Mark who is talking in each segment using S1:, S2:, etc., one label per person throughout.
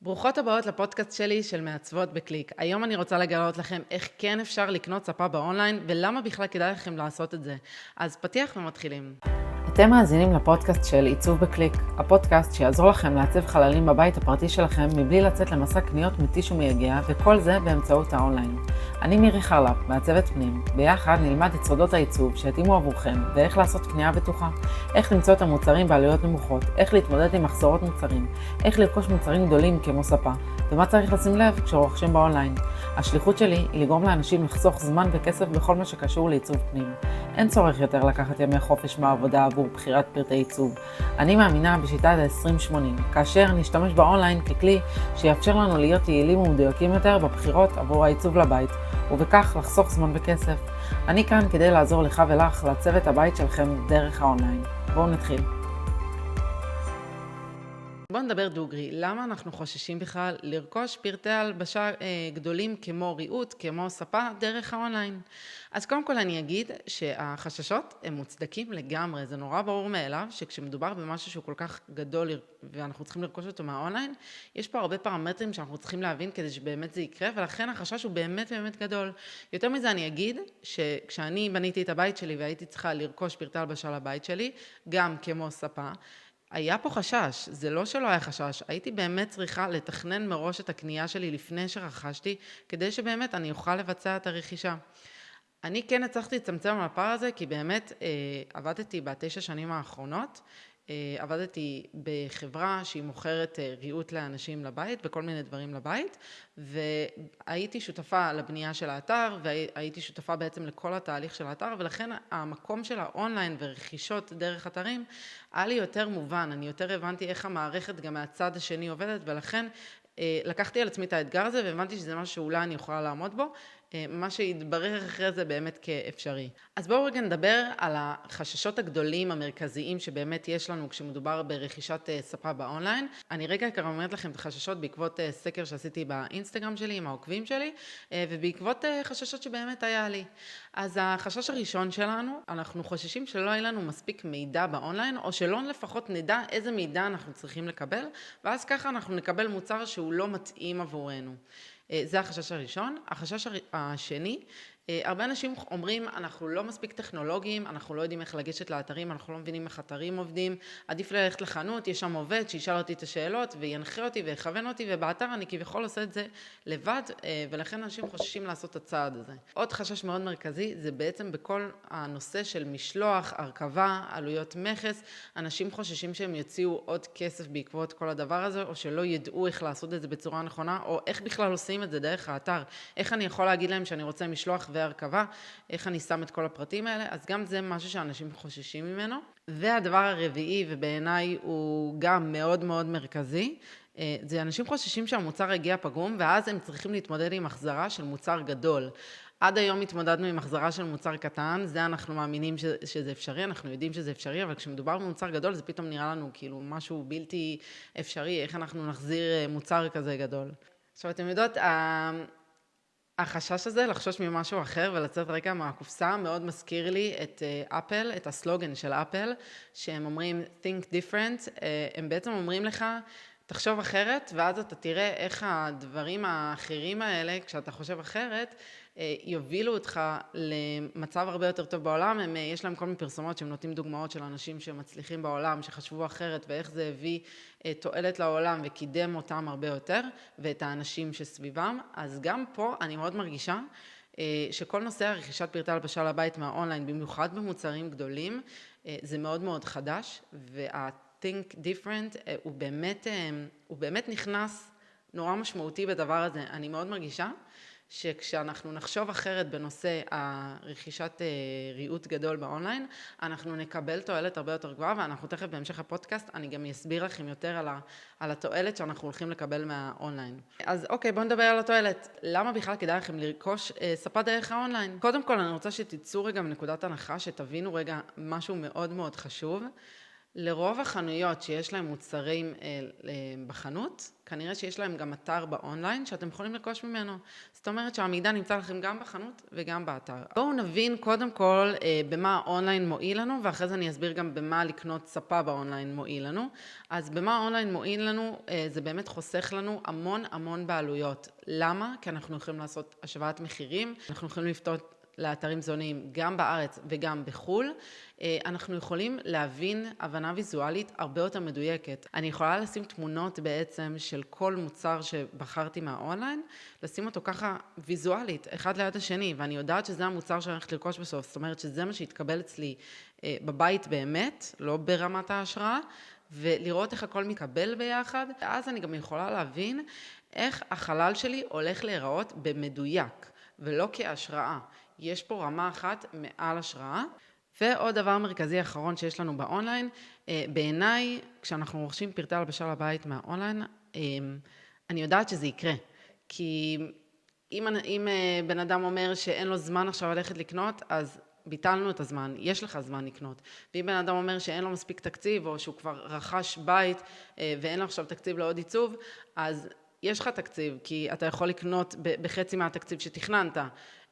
S1: ברוכות הבאות לפודקאסט שלי של מעצבות בקליק. היום אני רוצה לגלות לכם איך כן אפשר לקנות ספה באונליין ולמה בכלל כדאי לכם לעשות את זה. אז פתיח ומתחילים. אתם מאזינים לפודקאסט של עיצוב בקליק, הפודקאסט שיעזור לכם לעצב חללים בבית הפרטי שלכם מבלי לצאת למסע קניות מתיש ומייגע, וכל זה באמצעות האונליין. אני מירי חרלפ, מעצבת פנים. ביחד נלמד את סודות העיצוב שיתאימו עבורכם, ואיך לעשות קנייה בטוחה, איך למצוא את המוצרים בעלויות נמוכות, איך להתמודד עם מחסורות מוצרים, איך לרכוש מוצרים גדולים כמו ספה, ומה צריך לשים לב כשרוכשים באונליין. השליחות שלי היא לגרום לאנשים לחסוך זמן וכסף בכל מה שקשור לעיצוב פנים. אין צורך יותר לקחת ימי חופש מהעבודה עבור בחירת פרטי עיצוב. אני מאמינה בשיטת ה-20-80, כאשר נשתמש באונליין ככלי שיאפשר לנו להיות יעילים ומדויקים יותר בבחירות עבור העיצוב לבית, ובכך לחסוך זמן וכסף. אני כאן כדי לעזור לך ולך לעצב את הבית שלכם דרך האונליין. בואו נתחיל. בואו נדבר דוגרי, למה אנחנו חוששים בכלל לרכוש פרטי הלבשה גדולים כמו ריהוט, כמו ספה, דרך האונליין? אז קודם כל אני אגיד שהחששות הם מוצדקים לגמרי, זה נורא ברור מאליו שכשמדובר במשהו שהוא כל כך גדול ואנחנו צריכים לרכוש אותו מהאונליין, יש פה הרבה פרמטרים שאנחנו צריכים להבין כדי שבאמת זה יקרה, ולכן החשש הוא באמת באמת גדול. יותר מזה אני אגיד שכשאני בניתי את הבית שלי והייתי צריכה לרכוש פרטי הלבשה לבית שלי, גם כמו ספה, היה פה חשש, זה לא שלא היה חשש, הייתי באמת צריכה לתכנן מראש את הקנייה שלי לפני שרכשתי, כדי שבאמת אני אוכל לבצע את הרכישה. אני כן הצלחתי לצמצם על הפער הזה, כי באמת עבדתי ב9 שנים האחרונות, עבדתי בחברה שהיא מוכרת ריהוט לאנשים לבית, בכל מיני דברים לבית, והייתי שותפה לבנייה של האתר, והייתי שותפה בעצם לכל התהליך של האתר, ולכן המקום של האונליין ורכישות דרך אתרים, היה לי יותר מובן, אני יותר הבנתי איך המערכת גם מהצד השני עובדת, ולכן לקחתי על עצמי את האתגר הזה, והבנתי שזה משהו שאולי אני יכולה לעמוד בו, מה שהתברר אחרי זה באמת כאפשרי. אז בואו רגע נדבר על החששות הגדולים המרכזיים שבאמת יש לנו כשמדובר ברכישת ספה באונליין. אני רגע אומרת לכם את החששות בעקבות סקר שעשיתי באינסטגרם שלי עם העוקבים שלי, ובעקבות חששות שבאמת היה לי. אז החשש הראשון שלנו, אנחנו חוששים שלא יהיה לנו מספיק מידע באונליין, או שלא לפחות נדע איזה מידע אנחנו צריכים לקבל, ואז ככה אנחנו נקבל מוצר שהוא לא מתאים עבורנו. זה החשש הראשון. החשש השני, הרבה אנשים אומרים, אנחנו לא מספיק טכנולוגיים, אנחנו לא יודעים איך לגשת לאתרים, אנחנו לא מבינים איך אתרים עובדים, עדיף ללכת לחנות, יש שם עובד שישאל אותי את השאלות וינחה אותי ויכוון אותי, ובאתר אני כביכול עושה את זה לבד, ולכן אנשים חוששים לעשות את הצעד הזה. עוד חשש מאוד מרכזי, זה בעצם בכל הנושא של משלוח, הרכבה, עלויות מכס, אנשים חוששים שהם יוציאו עוד כסף בעקבות כל הדבר הזה, או שלא ידעו איך לעשות את זה בצורה נכונה, או איך בכלל עושים את זה דרך האתר, איך אני יכול להגיד להם שאני רוצה משלוח והרכבה, איך אני שם את כל הפרטים האלה, אז גם זה משהו שאנשים חוששים ממנו. והדבר הרביעי, ובעיניי הוא גם מאוד מאוד מרכזי, זה אנשים חוששים שהמוצר הגיע פגום, ואז הם צריכים להתמודד עם החזרה של מוצר גדול. עד היום התמודדנו עם החזרה של מוצר קטן, זה אנחנו מאמינים שזה אפשרי, אנחנו יודעים שזה אפשרי, אבל כשמדובר במוצר גדול, זה פתאום נראה לנו כאילו משהו בלתי אפשרי, איך אנחנו נחזיר מוצר כזה גדול. עכשיו, אתם יודעות, החשש הזה לחשוש ממשהו אחר ולצאת רגע מהקופסה מאוד מזכיר לי את אפל, את הסלוגן של אפל, שהם אומרים think different, הם בעצם אומרים לך תחשוב אחרת, ואז אתה תראה איך הדברים האחרים האלה, כשאתה חושב אחרת, יובילו אותך למצב הרבה יותר טוב בעולם. יש להם כל מיני פרסומות שהם נותנים דוגמאות של אנשים שמצליחים בעולם, שחשבו אחרת, ואיך זה הביא תועלת לעולם וקידם אותם הרבה יותר, ואת האנשים שסביבם. אז גם פה אני מאוד מרגישה שכל נושא הרכישת פרטי הלבשה לבית מהאונליין, במיוחד במוצרים גדולים, זה מאוד מאוד חדש, think different, הוא באמת נכנס נורא משמעותי בדבר הזה. אני מאוד מרגישה שכשאנחנו נחשוב אחרת בנושא הרכישת ריהוט גדול באונליין, אנחנו נקבל תועלת הרבה יותר גבוהה, ואנחנו תכף בהמשך הפודקאסט, אני גם אסביר לכם יותר על התועלת שאנחנו הולכים לקבל מהאונליין. אז אוקיי, בואו נדבר על התועלת. למה בכלל כדאי לכם לרכוש ספה דרך האונליין? קודם כל, אני רוצה שתיצאו רגע מנקודת הנחה, שתבינו רגע משהו מאוד מאוד חשוב, לרוב החנויות שיש להם מוצרים בחנות, כנראה שיש להם גם אתר באונליין שאתם יכולים לרכוש ממנו. זאת אומרת שהמידע נמצא לכם גם בחנות וגם באתר. בואו נבין קודם כל במה האונליין מועיל לנו, ואחרי זה אני אסביר גם במה לקנות ספה באונליין מועיל לנו. אז במה האונליין מועיל לנו, זה באמת חוסך לנו המון בעלויות. למה? כי אנחנו יכולים לעשות השוואת מחירים, אנחנו יכולים לפתות לאתרים זוניים גם בארץ וגם בחול, אנחנו יכולים להבין הבנה ויזואלית הרבה יותר מדויקת. אני יכולה לשים תמונות בעצם של כל מוצר שבחרתי מהאונליין, לשים אותו ככה ויזואלית, אחד ליד השני, ואני יודעת שזה המוצר שאני הולכת לרכוש בסוף, זאת אומרת שזה מה שהתקבל אצלי בבית באמת, לא ברמת ההשראה, ולראות איך הכל מתקבל ביחד. אז אני גם יכולה להבין איך החלל שלי הולך להיראות במדויק, ולא כהשראה. יש פה רמה אחת מעל השראה. ועוד דבר מרכזי אחרון שיש לנו באונליין, בעיניי, כשאנחנו רוכשים פרטי הלבשה לבית מהאונליין, אני יודעת שזה יקרה. כי אם בן אדם אומר שאין לו זמן עכשיו ללכת לקנות, אז ביטלנו את הזמן, יש לך זמן לקנות. ואם בן אדם אומר שאין לו מספיק תקציב, או שהוא כבר רכש בית ואין לו עכשיו תקציב לעוד עיצוב, אז יש לך תקציב, כי אתה יכול לקנות בחצי מהתקציב שתכננת.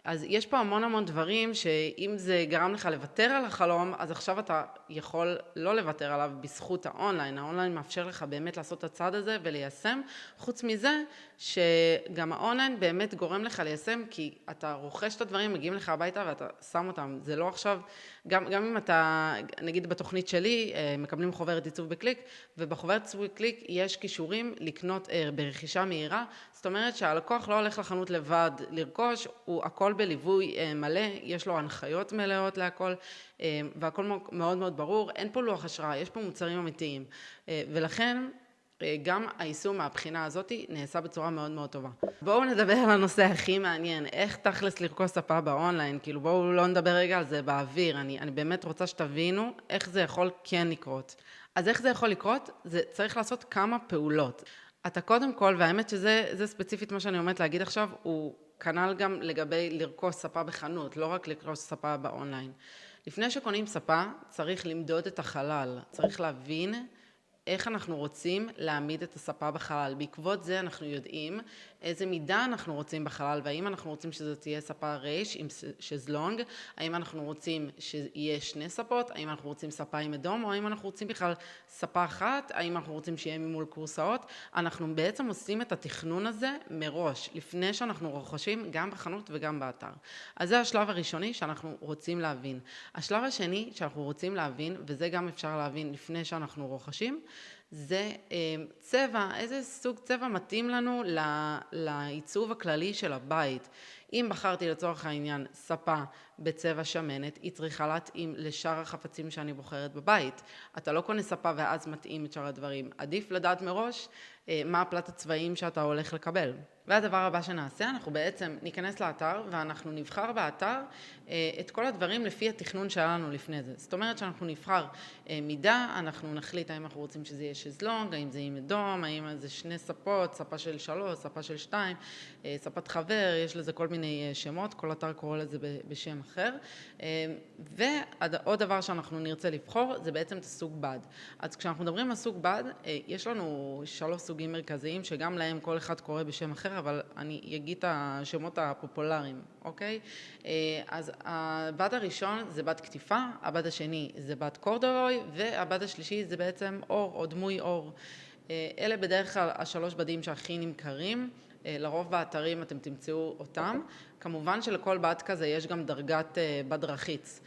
S1: אז יש פה המון דברים שאם זה גרם לך לוותר על החלום, אז עכשיו אתה יכול לא לוותר עליו בזכות האונליין. האונליין מאפשר לך באמת לעשות את הצעד הזה וליישם. חוץ מזה שגם האונליין באמת גורם לך ליישם, כי אתה רוכש את הדברים, מגיעים לך הביתה ואתה שם אותם. זה לא עכשיו, גם אם אתה, נגיד בתוכנית שלי, מקבלים חוברת עיצוב בקליק, ובחוברת עיצוב בקליק יש קישורים לקנות ברכישה מהירה. זאת אומרת שהלקוח לא הולך לחנות לבד לרכוש, הוא הכל בליווי מלא, יש לו הנחיות מלאות להכל, והכל מאוד ברור. אין פה לוח השראה, יש פה מוצרים אמיתיים, ולכן גם היישום מהבחינה הזאת נעשה בצורה מאוד טובה. בואו נדבר על הנושא הכי מעניין, איך תכלס לרכוש ספה באונליין, כאילו בואו לא נדבר רגע על זה באוויר, אני באמת רוצה שתבינו איך זה יכול כן לקרות. אז איך זה יכול לקרות? זה צריך לעשות כמה פעולות. אתה קודם כל, והאמת שזה ספציפית מה שאני עומדת להגיד עכשיו, הוא כנ"ל גם לגבי לרכוש ספה בחנות, לא רק לרכוש ספה באונליין. לפני שקונים ספה, צריך למדוד את החלל, צריך להבין איך אנחנו רוצים להעמיד את הספה בחלל. בעקבות זה אנחנו יודעים איזה מידה אנחנו רוצים בחלל, והאם אנחנו רוצים שזו תהיה ספה רייש עם שזלונג, האם אנחנו רוצים שיהיה שני ספות, האם אנחנו רוצים ספה עם אדום, או האם אנחנו רוצים בכלל ספה אחת, האם אנחנו רוצים שיהיה ממול קורסאות. אנחנו בעצם עושים את התכנון הזה מראש, לפני שאנחנו רוכשים גם בחנות וגם באתר. אז זה השלב הראשוני שאנחנו רוצים להבין. השלב השני שאנחנו רוצים להבין, וזה גם אפשר להבין לפני שאנחנו רוכשים, זה צבע, איזה סוג צבע מתאים לנו לעיצוב הכללי של הבית. אם בחרתי לצורך העניין ספה בצבע שמנת, היא צריכה להתאים לשאר החפצים שאני בוחרת בבית. אתה לא קונה ספה ואז מתאים את שאר הדברים. עדיף לדעת מראש מה הפלט הצבעים שאתה הולך לקבל. והדבר הבא שנעשה, אנחנו בעצם ניכנס לאתר ואנחנו נבחר באתר את כל הדברים לפי התכנון שהיה לנו לפני זה. זאת אומרת שאנחנו נבחר מידה, אנחנו נחליט האם אנחנו רוצים שזה יהיה שזלונג, האם זה יהיה אדום, האם זה שני ספות, ספה של 3, ספה של 2, ספת חבר, יש לזה כל מיני שמות, כל אתר קורא לזה בשם אחר. ועוד דבר שאנחנו נרצה לבחור זה בעצם את הסוג בד. אז כשאנחנו מדברים על סוג בד, יש לנו 3 סוגים מרכזיים שגם להם כל אחד קורא בשם אחר, אבל אני אגיד את השמות הפופולריים, אוקיי? אז הבד הראשון זה בד כתיפה, הבד השני זה בד קורדורוי, והבד השלישי זה בעצם אור או דמוי אור. אלה בדרך כלל 3 בדים שהכי נמכרים, לרוב באתרים אתם תמצאו אותם. כמובן שלכל בד כזה יש גם דרגת בד רחיץ.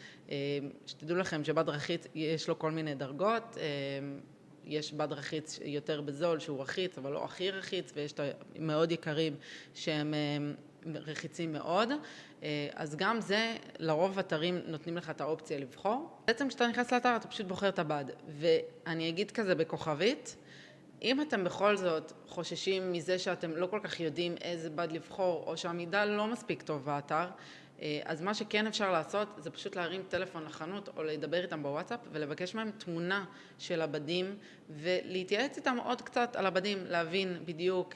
S1: שתדעו לכם שבד רחיץ יש לו כל מיני דרגות, יש בד רחיץ יותר בזול שהוא רחיץ, אבל לא הכי רחיץ, ויש את המאוד יקרים שהם רחיצים מאוד. אז גם זה, לרוב אתרים נותנים לך את האופציה לבחור. בעצם כשאתה נכנס לאתר, אתה פשוט בוחר את הבד. ואני אגיד כזה בכוכבית, אם אתם בכל זאת חוששים מזה שאתם לא כל כך יודעים איזה בד לבחור, או שהמידע לא מספיק טוב באתר, אז מה שכן אפשר לעשות זה פשוט להרים טלפון לחנות או לדבר איתם בוואטסאפ ולבקש מהם תמונה של הבדים ולהתייעץ איתם עוד קצת על הבדים, להבין בדיוק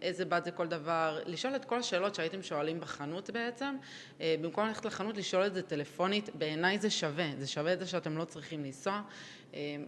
S1: איזה בד זה כל דבר, לשאול את כל השאלות שהייתם שואלים בחנות בעצם, במקום ללכת לחנות לשאול את זה טלפונית, בעיניי זה שווה את זה שאתם לא צריכים לנסוע,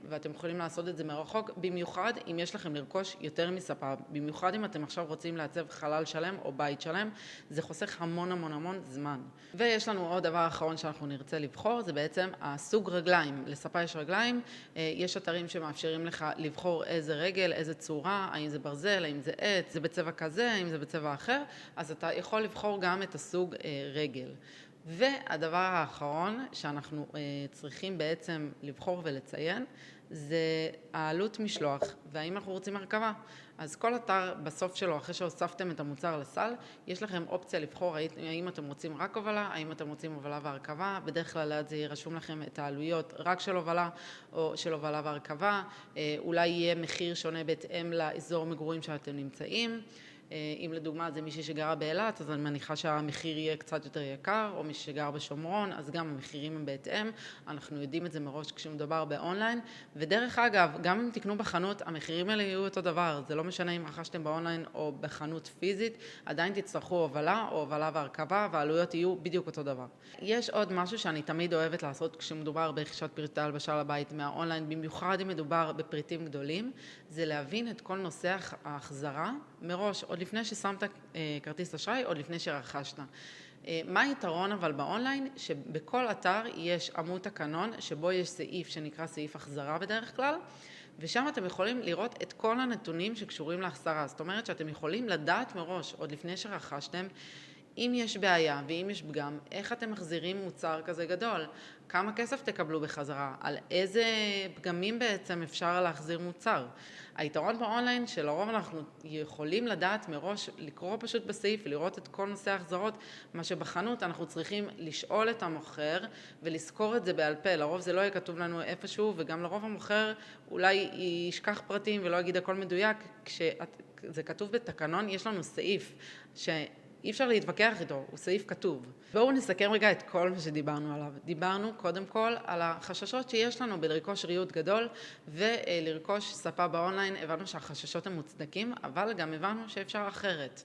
S1: ואתם יכולים לעשות את זה מרחוק, במיוחד אם יש לכם לרכוש יותר מספה, במיוחד אם אתם עכשיו רוצים לעצב חלל שלם או בית שלם, זה חוסך המון זמן. ויש לנו עוד דבר אחרון שאנחנו נרצה לבחור, זה בעצם הסוג רגליים. לספה יש רגליים, יש אתרים שמאפשרים לך לבחור איזה רגל, איזה צורה, האם זה ברזל, האם זה עץ, זה בצבע כזה, האם זה בצבע אחר, אז אתה יכול לבחור גם את הסוג רגל. והדבר האחרון שאנחנו צריכים בעצם לבחור ולציין, זה העלות משלוח, והאם אנחנו רוצים הרכבה. אז כל אתר בסוף שלו, אחרי שהוספתם את המוצר לסל, יש לכם אופציה לבחור האם אתם רוצים רק הובלה, האם אתם רוצים הובלה והרכבה. בדרך כלל ליד זה ירשום לכם את העלויות רק של הובלה או של הובלה והרכבה. אולי יהיה מחיר שונה בהתאם לאזור מגורים שאתם נמצאים. אם לדוגמה זה מישהי שגרה באילת, אז אני מניחה שהמחיר יהיה קצת יותר יקר, או מישהי שגר בשומרון, אז גם המחירים הם בהתאם. אנחנו יודעים את זה מראש כשמדובר באונליין. ודרך אגב, גם אם תקנו בחנות, המחירים האלה יהיו אותו דבר. זה לא משנה אם רכשתם באונליין או בחנות פיזית, עדיין תצטרכו הובלה או הובלה והרכבה, והעלויות יהיו בדיוק אותו דבר. יש עוד משהו שאני תמיד אוהבת לעשות כשמדובר ברכישת פריטי הלבשה לבית מהאונליין, במיוחד אם מדובר בפריטים גדולים, זה להבין את כל נושא ההחזרה מראש, עוד לפני ששמת כרטיס אשראי, עוד לפני שרכשת. מה היתרון אבל באונליין? שבכל אתר יש עמוד תקנון, שבו יש סעיף שנקרא סעיף החזרה בדרך כלל, ושם אתם יכולים לראות את כל הנתונים שקשורים להחזרה. זאת אומרת שאתם יכולים לדעת מראש, עוד לפני שרכשתם, אם יש בעיה ואם יש פגם, איך אתם מחזירים מוצר כזה גדול? כמה כסף תקבלו בחזרה? על איזה פגמים בעצם אפשר להחזיר מוצר? היתרון באונליין שלרוב אנחנו יכולים לדעת מראש, לקרוא פשוט בסעיף ולראות את כל נושא ההחזרות, מה שבחנות אנחנו צריכים לשאול את המוכר ולזכור את זה בעל פה. לרוב זה לא יהיה כתוב לנו איפשהו, וגם לרוב המוכר אולי ישכח פרטים ולא יגיד הכל מדויק. כשזה כתוב בתקנון, יש לנו סעיף אי אפשר להתווכח איתו, הוא סעיף כתוב. בואו נסכם רגע את כל מה שדיברנו עליו. דיברנו קודם כל על החששות שיש לנו בלרכוש ריהוט גדול ולרכוש ספה באונליין. הבנו שהחששות הם מוצדקים, אבל גם הבנו שאפשר אחרת.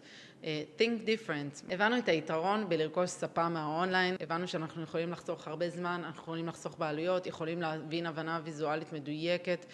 S1: Think different. הבנו את היתרון בלרכוש ספה מהאונליין, הבנו שאנחנו יכולים לחסוך הרבה זמן, אנחנו יכולים לחסוך בעלויות, יכולים להבין הבנה ויזואלית מדויקת,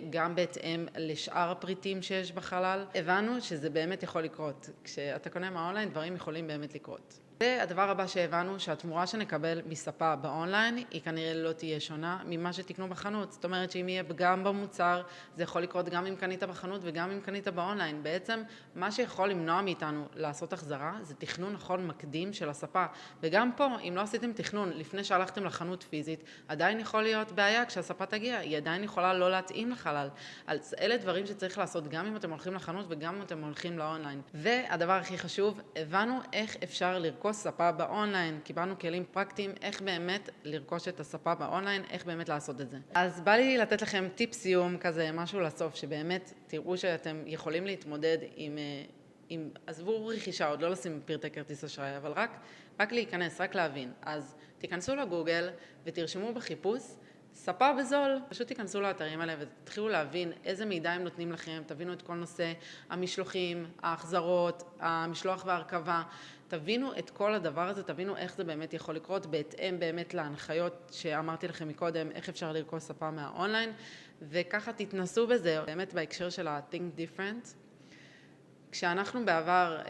S1: גם בהתאם לשאר הפריטים שיש בחלל. הבנו שזה באמת יכול לקרות. כשאתה קונה מהאונליין, דברים יכולים באמת לקרות. והדבר הבא שהבנו, שהתמורה שנקבל מספה באונליין היא כנראה לא תהיה שונה ממה שתקנו בחנות. זאת אומרת שאם יהיה פגם במוצר, זה יכול לקרות גם אם קנית בחנות וגם אם קנית באונליין. בעצם מה שיכול למנוע מאיתנו לעשות החזרה זה תכנון נכון מקדים של הספה. וגם פה, אם לא עשיתם תכנון לפני שהלכתם לחנות פיזית, עדיין יכול להיות בעיה כשהספה תגיע, היא עדיין יכולה לא להתאים לחלל. אז אלה דברים שצריך לעשות גם אם אתם הולכים לחנות וגם אם אתם הולכים לאונליין. והדבר הכי חשוב, הבנו איך אפשר לרכוש ספה באונליין, קיבלנו כלים פרקטיים איך באמת לרכוש את הספה באונליין, איך באמת לעשות את זה. אז בא לי לתת לכם טיפ סיום כזה, משהו לסוף, שבאמת תראו שאתם יכולים להתמודד עם עזבו רכישה, עוד לא לשים פרטי כרטיס אשראי, אבל רק להיכנס, רק להבין. אז תיכנסו לגוגל ותרשמו בחיפוש ספה בזול, פשוט תיכנסו לאתרים האלה ותתחילו להבין איזה מידע הם נותנים לכם, תבינו את כל נושא המשלוחים, ההחזרות, המשלוח והרכבה, תבינו את כל הדבר הזה, תבינו איך זה באמת יכול לקרות, בהתאם באמת להנחיות שאמרתי לכם מקודם, איך אפשר לרכוש ספה מהאונליין, וככה תתנסו בזה, באמת בהקשר של ה-Think Different. כשאנחנו בעבר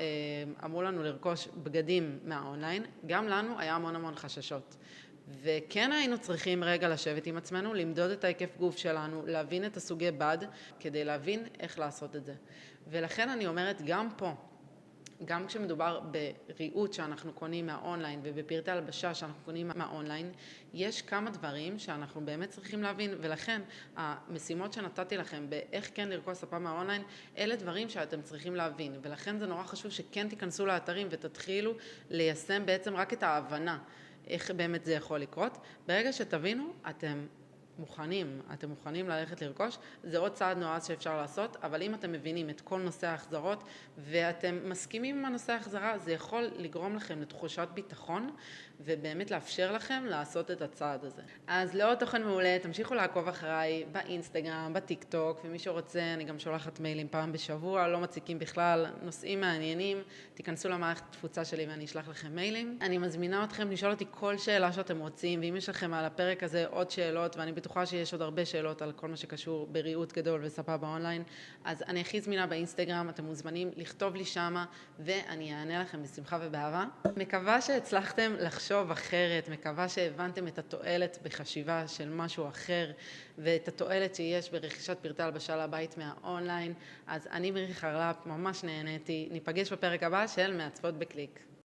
S1: אמרו לנו לרכוש בגדים מהאונליין, גם לנו היה המון חששות. וכן היינו צריכים רגע לשבת עם עצמנו, למדוד את ההיקף גוף שלנו, להבין את הסוגי בד, כדי להבין איך לעשות את זה. ולכן אני אומרת גם פה, גם כשמדובר בריהוט שאנחנו קונים מהאונליין ובפרטי הלבשה שאנחנו קונים מהאונליין, יש כמה דברים שאנחנו באמת צריכים להבין, ולכן המשימות שנתתי לכם באיך כן לרכוש ספה מהאונליין, אלה דברים שאתם צריכים להבין, ולכן זה נורא חשוב שכן תיכנסו לאתרים ותתחילו ליישם בעצם רק את ההבנה איך באמת זה יכול לקרות. ברגע שתבינו, אתם אתם מוכנים ללכת לרכוש, זה עוד צעד נועז שאפשר לעשות, אבל אם אתם מבינים את כל נושא ההחזרות ואתם מסכימים עם הנושא ההחזרה, זה יכול לגרום לכם לתחושת ביטחון ובאמת לאפשר לכם לעשות את הצעד הזה. אז לעוד תוכן מעולה, תמשיכו לעקוב אחריי באינסטגרם, בטיק טוק, ומי שרוצה אני גם שולחת מיילים פעם בשבוע, לא מציקים בכלל, נושאים מעניינים, תיכנסו למערכת תפוצה שלי ואני אשלח לכם מיילים. אני מזמינה אתכם לשאול אותי כל שאלה שאתם רוצים, ואם יש לכם על הפרק הזה עוד שאלות, ואני בטוחה שיש עוד הרבה שאלות על כל מה שקשור בריהוט גדול וספה באונליין, אז אני הכי זמינה באינסטגרם, אתם מוזמנים לכתוב לי שמה, ואני אענה לכם בשמחה ובאהבה. מקווה שהצלחתם לחשוב אחרת, מקווה שהבנתם את התועלת בחשיבה של משהו אחר, ואת התועלת שיש ברכישת פרטי הלבשה לבית מהאונליין. אז אני מירי חרל"פ, ממש נהניתי. ניפגש בפרק הבא של מעצבות בקליק.